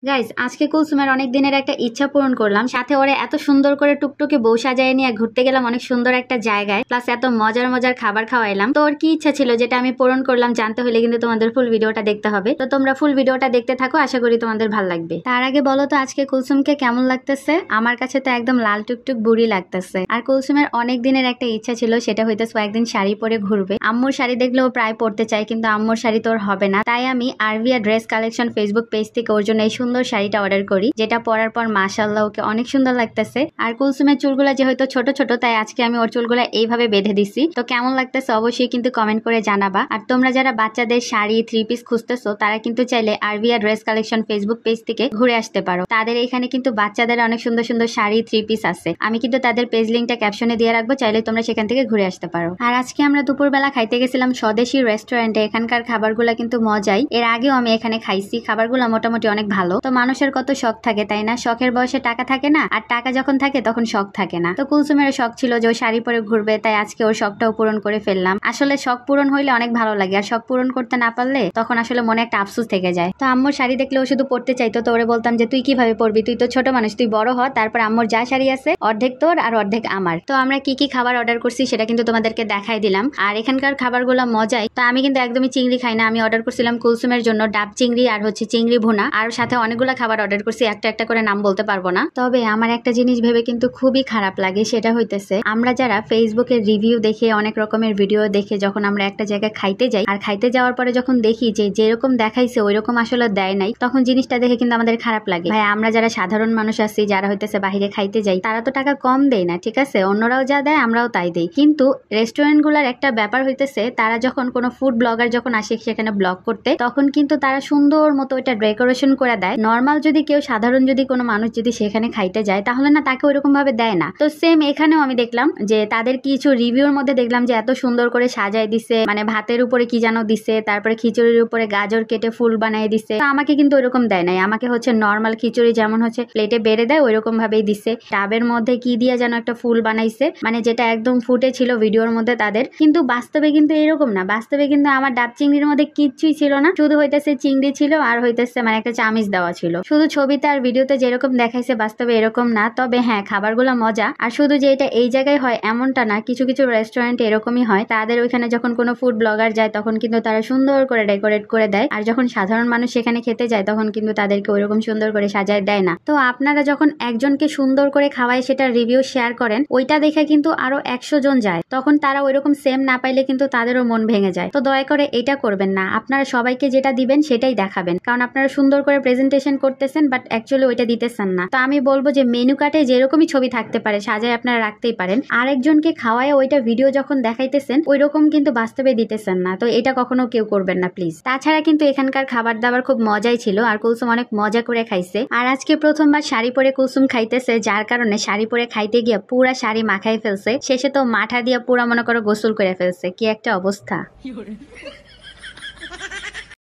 Guys আজকে কুলসুমের অনেক দিনের একটা ইচ্ছা পূরণ করলাম, সাথে ওরে এত সুন্দর করে টুকটুকে বউ সাজায় নিয়ে ঘুরতে গেলাম অনেক সুন্দর একটা জায়গায়, প্লাস এত মজার মজার খাবার খাওয়াইলাম। তো ওর কি ইচ্ছা ছিল যেটা আমি পূরণ করলাম জানতে হলে কিন্তু তোমাদের ফুল ভিডিওটা দেখতে হবে। তো তোমরা ফুল ভিডিওটা দেখতে থাকো, আশা করি তোমাদের ভালো লাগবে। তার আগে বলো তো আজকে কুলসুমকে কেমন লাগতেছে? আমার কাছে তো একদম লাল টুকটুক বুড়ি লাগতেছে। আর কুলসুমের অনেক দিনের একটা ইচ্ছা ছিল, সেটা হইতেছে একদিন শাড়ি পরে ঘুরবে। আম্মুর শাড়ি দেখলে ও প্রায় পরতে চায়, কিন্তু আম্মুর শাড়ি তো ওর হবে না। তাই আমি আরভিয়া ড্রেস কালেকশন ফেসবুক পেজ থেকে ওর জন্য এই সুন্দর শাড়িটা অর্ডার করি, যেটা পরার পর মাশাআল্লাহ ওকে অনেক সুন্দর লাগতেছে। আর কুলসুমের চুলগুলা যেহেতু ছোট ছোট, তাই আজকে আমি ওর চুলগুলা এইভাবে বেঁধে দিছি। তো কেমন লাগতেছে অবশ্যই কিন্তু কমেন্ট করে জানাবা। আর তোমরা যারা বাচ্চাদের শাড়ি 3 পিস খুঁজতেছো, তারা কিন্তু চাইলে আরভিয়া ড্রেস কালেকশন ফেসবুক পেজ থেকে ঘুরে আসতে পারো। তাদের এখানে কিন্তু বাচ্চাদের অনেক সুন্দর সুন্দর শাড়ি 3 পিস আছে। আমি কিন্তু তাদের পেজ লিঙ্কটা ক্যাপশনে দিয়ে রাখবো, চাইলে তোমরা সেখান থেকে ঘুরে আসতে পারো। আর আজকে আমরা দুপুরবেলা খাইতে গেছিলাম স্বদেশী রেস্টুরেন্টে। এখানকার খাবারগুলা কিন্তু মজাই, এর আগেও আমি এখানে খাইছি। খাবারগুলো মোটামুটি অনেক ভালো। তো মানুষের কত শখ থাকে তাই না? শখের বয়সে টাকা থাকে না, আর টাকা যখন থাকে তখন শখ থাকে না। তো কুলসুমের শখ ছিল যে ও শাড়ি পরে ঘুরবে, তাই আজকে ওর শখটাও পূরণ করে ফেললাম। আসলে শখ পূরণ হইলে অনেক ভালো লাগে, আর শখ পূরণ করতে না পারলে তখন আসলে মনে একটা আফসোস থেকে যায়। তো আম্মুর শাড়ি দেখলে ও শুধু পড়তে চাইতো। তো ওরে বলতাম যে তুই কিভাবে পড়বি, তুই তো ছোট মানুষ, তুই বড় হ। তারপর আম্মুর যা শাড়ি আছে অর্ধেক তোর আর অর্ধেক আমার। তো আমরা কি কি খাবার অর্ডার করছি সেটা কিন্তু তোমাদেরকে দেখাই দিলাম। আর এখানকার খাবারগুলো মজাই। তো আমি কিন্তু একদমই চিংড়ি খাই না। আমি অর্ডার করছিলাম কুলসুমের জন্য ডাব চিংড়ি আর চিংড়ি ভুনা, আর সাথে অনেকগুলো খাবার অর্ডার করছি, একটা একটা করে নাম বলতে পারবো না। তবে আমার একটা জিনিস ভেবে কিন্তু খুবই খারাপ লাগে, সেটা হইতেছে আমরা যারা ফেসবুকের রিভিউ দেখে, অনেক রকমের ভিডিও দেখে যখন আমরা একটা জায়গায় খাইতে যাই, আর খাইতে যাওয়ার পরে যখন দেখি যে যেরকম দেখাইছে ওইরকম আসলে দেয় নাই, তখন জিনিসটা দেখে কিন্তু আমাদের খারাপ লাগে। ভাই আমরা যারা সাধারণ মানুষ আছি, যারা হইতেছে বাহিরে খাইতে যাই, তারা তো টাকা কম দেয় না, ঠিক আছে? অন্যরাও যা দেয় আমরাও তাই দেই। কিন্তু রেস্টুরেন্ট গুলার একটা ব্যাপার হইতেছে, তারা যখন কোনো ফুড ব্লগার যখন আসে সেখানে ব্লগ করতে, তখন কিন্তু তারা সুন্দর মতো ওইটা ডেকোরেশন করে দেয়। নর্মাল যদি কেউ সাধারণ যদি কোনো মানুষ যদি সেখানে খাইতে যায়, তাহলে না তাকে ওইরকম ভাবে দেয় না। তো সেম এখানেও আমি দেখলাম যে তাদের কিছু রিভিউর মধ্যে দেখলাম যে এত সুন্দর করে সাজায় দিছে, মানে ভাতের উপরে কি যেন দিছে, তারপরে খিচুড়ির উপরে গাজর কেটে ফুল বানিয়ে দিছে। তো আমাকে কিন্তু ওইরকম দেয় নাই, আমাকে নর্মাল খিচুড়ি যেমন প্লেটে বেড়ে দেয় ওইরকম ভাবেই দিছে। টাবের মধ্যে কি দিয়ে যেন একটা ফুল বানাইছে, মানে যেটা একদম ফুটে ছিল ভিডিওর মধ্যে তাদের, কিন্তু বাস্তবে কিন্তু এরকম না। বাস্তবে কিন্তু আমার ডাব চিংড়ির মধ্যে কিচ্ছুই ছিল না, শুধু চিংড়ি ছিল আর মানে একটা চামিচ দেওয়া ছিল। শুধু ছবিতে আর ভিডিওতে যেরকম দেখাইছে বাস্তবে এরকম না। তবে হ্যাঁ, খাবারগুলো মজা। আর শুধু যে এটা এই জায়গায় হয় এমনটা না, কিছু কিছু রেস্টুরেন্টে এরকমই হয়। তাদের ওইখানে যখন কোনো ফুড ব্লগার যায়, তখন কিন্তু তারা সুন্দর করে ডেকোরেট করে দেয়। আর যখন সাধারণ মানুষ সেখানে খেতে যায়, তখন কিন্তু তাদেরকে ওইরকম সুন্দর করে সাজায় দেয় না। তো আপনারা যখন একজনকে সুন্দর করে খাওয়ায় সেটা রিভিউ শেয়ার করেন, ওইটা দেখে কিন্তু আরো 100 জন যায়, তখন তারা ওইরকম সেম না পাইলে কিন্তু তাদেরও মন ভেঙে যায়। তো দয়া করে এটা করবেন না। আপনারা সবাইকে যেটা দিবেন সেটাই দেখাবেন, কারণ আপনারা সুন্দর করে প্রেজেন্টেশন করতেছেন, বাট অ্যাকচুয়ালি ওইটা দিতেছেন না। তো আমি বলবো যে মেনু কার্ডে যেরকমই ছবি থাকতে পারে সাজায় আপনারা রাখতেই পারেন। আরেকজনকে খাওয়ায় ওইটা ভিডিও যখন দেখাইতেছেন ওইরকম কিন্তু বাস্তবে দিতেছেন না। তো এটা কখনো কেউ করবেন না প্লিজ। তাছাড়া কিন্তু এখানকার খাবার দাবার খুব মজাই ছিল, আর কুলসুম অনেক মজা করে খাইছে। আর আজকে প্রথমবার শাড়ি পরে কুলসুম খাইতেছে, যার কারণে শাড়ি পরে খাইতে গিয়ে পুরা শাড়ি মাখাই ফেলছে। শেষে তো মাথা দিয়ে পুরা মনে করো গোসল করে ফেলছে। কি একটা অবস্থা।